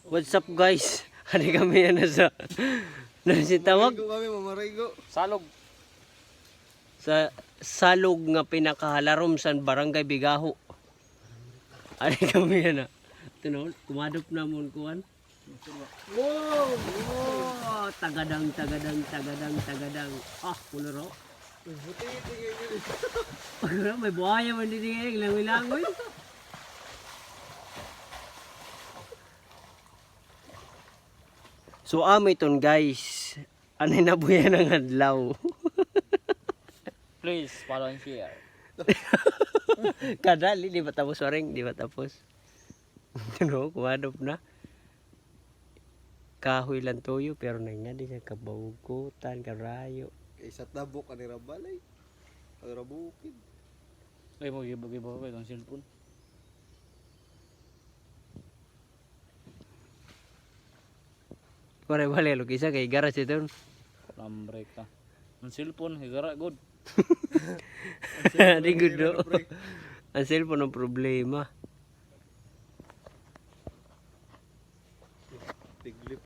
What's up guys? Hani kami yan sa tawag Salog. sa salog nga pinakahalarom sa barangay Bigaho. Hani kami yan na. Tunon, kumadop na mon kuan. Wow! Wow! Tagadang. Ah, kulero. May buhaya man din ngayon, langoy-langoy. So amiton guys, anay nabuya ng adlaw. Please follow and share. Kadali, di ba tapos waring? Di ba tapos? Ano, kumadop na. Kahoy lang toyo, pero nga di siya kabagutan, karayo. Isa tabok ani rabalay. Ang rabukin. Ay mo gibo ba ang cellphone? Pare-pare, lo kisa kay garas ito. Lambrek ka. Ang cellphone higara good. Di good do. Ang cellphone ang problema. Tiglip.